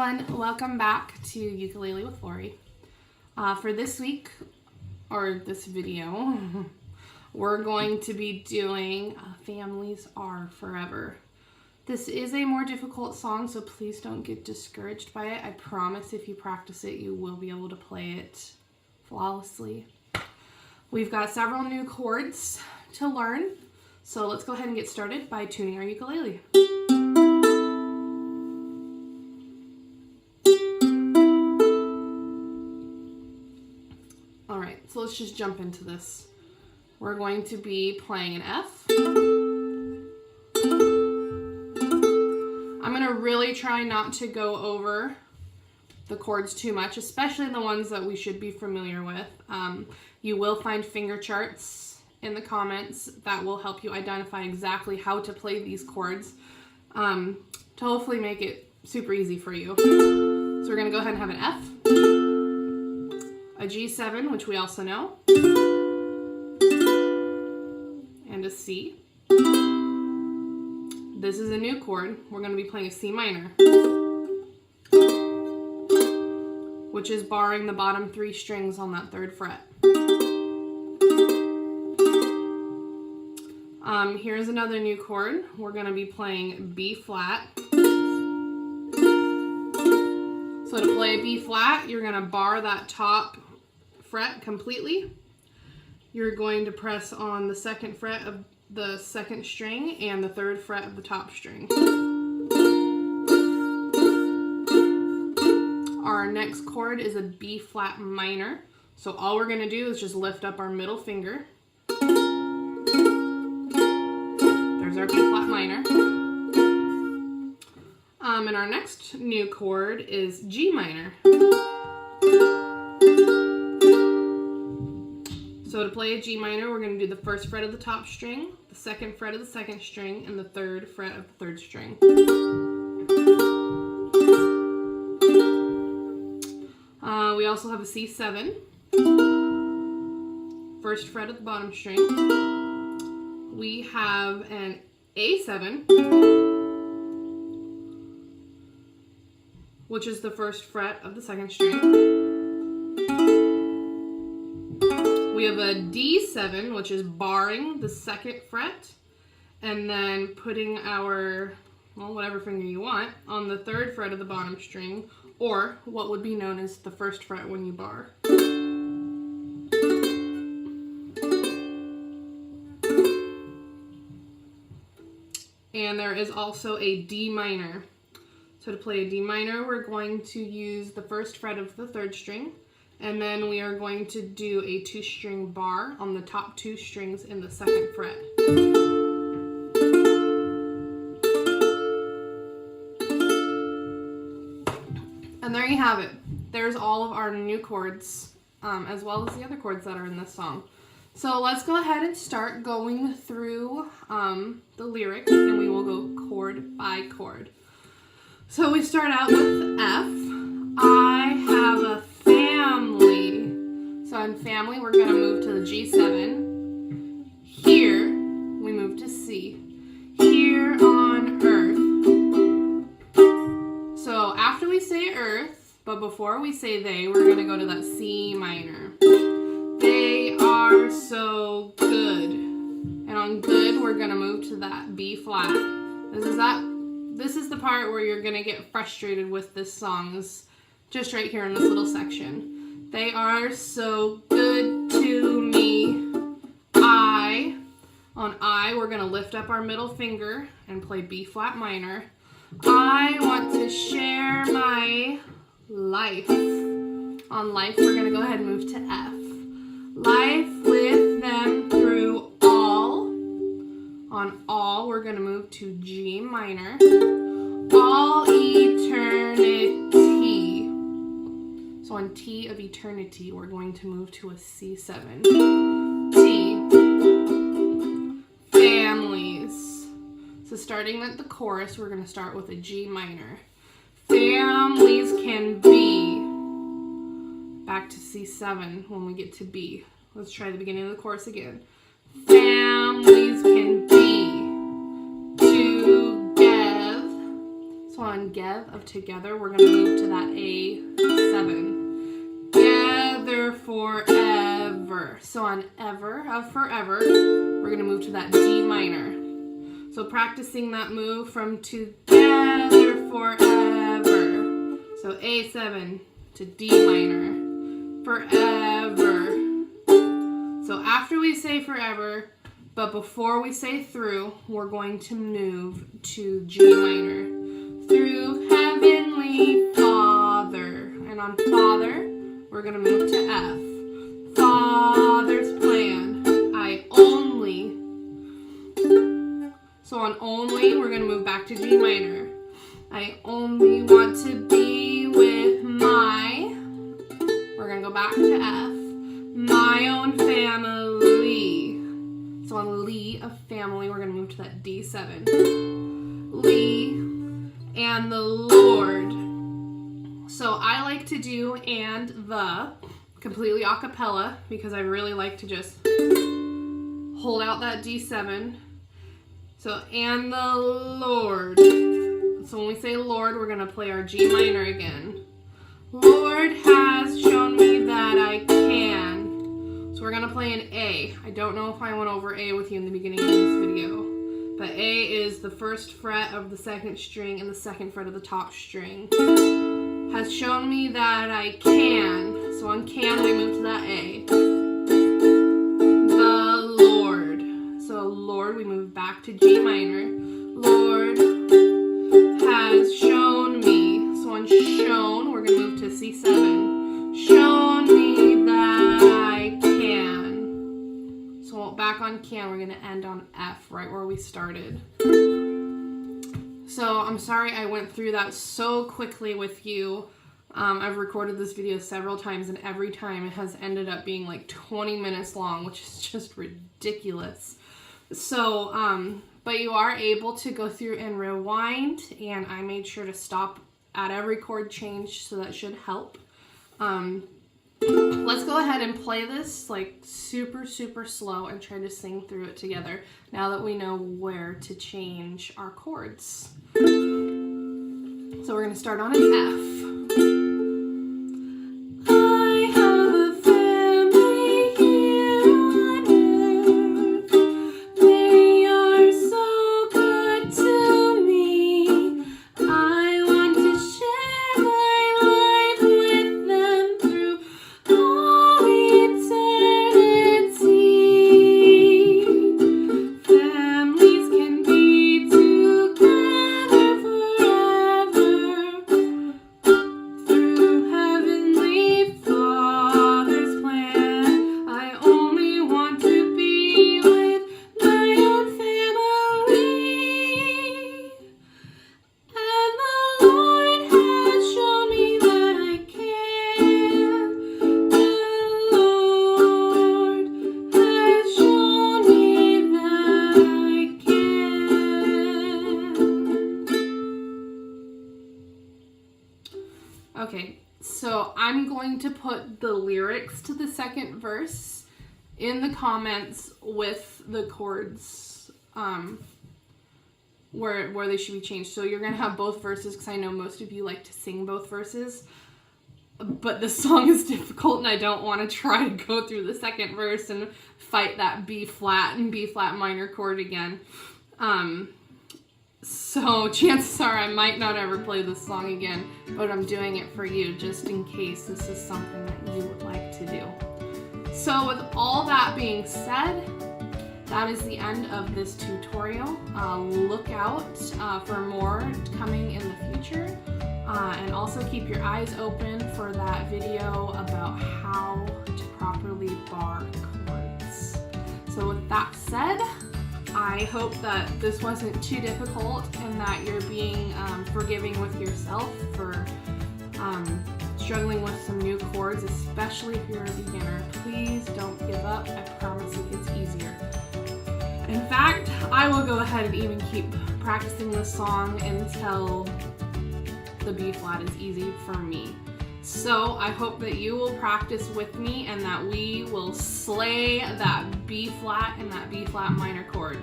everyone, welcome back to Ukulele with Lori. For this week, or this video, we're going to be doing Families Are Forever. This is a more difficult song, so please don't get discouraged by it. I promise if you practice it, you will be able to play it flawlessly. We've got several new chords to learn, so let's go ahead and get started by tuning our ukulele. Alright, so let's just jump into this. We're going to be playing an F. I'm going to really try not to go over the chords too much, especially the ones that we should be familiar with. You will find finger charts in the comments that will help you identify exactly how to play these chords to hopefully make it super easy for you. So we're going to go ahead and have an F, a G7, which we also know, and a C. This is a new chord. We're going to be playing a C minor, which is barring the bottom 3 strings on that 3rd fret. Here's another new chord. We're going to be playing B flat. So to play a B flat, you're going to bar that top fret completely. You're going to press on the 2nd fret of the 2nd string and the 3rd fret of the top string. Our next chord is a B flat minor. So all we're going to do is just lift up our middle finger. There's our B flat minor. And our next new chord is G minor. So to play a G minor, we're going to do the 1st fret of the top string, the 2nd fret of the 2nd string, and the 3rd fret of the 3rd string. We also have a C7, 1st fret of the bottom string. We have an A7, which is the 1st fret of the 2nd string. We have a D7, which is barring the 2nd fret, and then putting our, well, whatever finger you want, on the 3rd fret of the bottom string, or what would be known as the 1st fret when you bar. And there is also a D minor. So to play a D minor, we're going to use the 1st fret of the 3rd string, and then we are going to do a 2-string bar on the top 2 strings in the 2nd fret. And there you have it. There's all of our new chords, as well as the other chords that are in this song. So let's go ahead and start going through the lyrics, and we will go chord by chord. So we start out with F. I have a family. So in family, we're going to move to the G7. Here, we move to C. Here on earth. So after we say earth, but before we say they, we're going to go to that C minor. They are so good. And on good, we're going to move to that B flat. This is the part where you're going to get frustrated with this song, is just right here in this little section. They are so good to me. On I, we're going to lift up our middle finger and play B flat minor. I want to share my life. On life, we're going to go ahead and move to F. Life with them through all. On all, we're going to move to G minor. All eternity. So on T of eternity, we're going to move to a C7. T. Families. So starting at the chorus, we're going to start with a G minor. Families can be. Back to C7 when we get to B. Let's try the beginning of the chorus again. Families can be together. So on Gev of together, we're going to move to that A7. Together forever. So on ever of forever, we're going to move to that D minor. So practicing that move from together forever. So A7 to D minor. Forever. So after we say forever, but before we say through, we're going to move to G minor. Through Heavenly Father. And on Father, we're going to move to F. Father's plan. I only. So on only, we're going to move back to G minor. I only want to be with my. We're going to go back to F. My own family. So on Lee of family, we're going to move to that D7. Lee and the Lord. So I like to do and the completely a cappella because I really like to just hold out that D7. So and the Lord. So when we say Lord, we're going to play our G minor again. Lord has shown me that I can. So we're going to play an A. I don't know if I went over A with you in the beginning of this video. But A is the first fret of the second string and the second fret of the top string. Has shown me that I can. So on can, we move to that A. The Lord. So Lord, we move back to G minor. Lord has shown me. So on shown, we're going to move to C7. Shown me that I can. So back on can, we're going to end on F, right where we started. So I'm sorry I went through that so quickly with you. I've recorded this video several times, and every time it has ended up being like 20 minutes long, which is just ridiculous. So, but you are able to go through and rewind, and I made sure to stop at every chord change, so that should help. Let's go ahead and play this like super, super slow and try to sing through it together now that we know where to change our chords. So we're going to start on an F. I have a family here on earth. They are so good to me. I want to share my life with them through all eternity. Families can be together forever. Through Heavenly Father's plan, I only want to be with my own family. And the Lord has shown me that I can. The Lord has shown me that I can. Okay, so I'm going to put the lyrics to the second verse in the comments with the chords where they should be changed. So you're going to have both verses because I know most of you like to sing both verses. But this song is difficult and I don't want to try to go through the second verse and fight that B flat and B flat minor chord again. So chances are I might not ever play this song again, but I'm doing it for you just in case this is something that you would like to do. So with all that being said, that is the end of this tutorial. Look out for more coming in the future, and also keep your eyes open for that video about how to properly bar chords. So with that said, I hope that this wasn't too difficult and that you're being forgiving with yourself for struggling with some new chords, especially if you're a beginner. Please don't give up. I promise it gets easier. In fact, I will go ahead and even keep practicing this song until the B flat is easy for me. So I hope that you will practice with me and that we will slay that B flat and that B flat minor chord.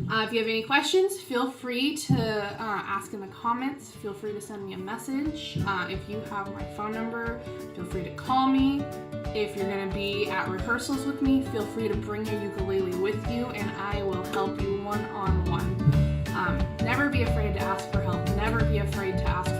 If you have any questions, feel free to ask in the comments. Feel free to send me a message. If you have my phone number, feel free to call me. If you're going to be at rehearsals with me, feel free to bring your ukulele with you and I will help you one-on-one. Never be afraid to ask for help. Never be afraid to ask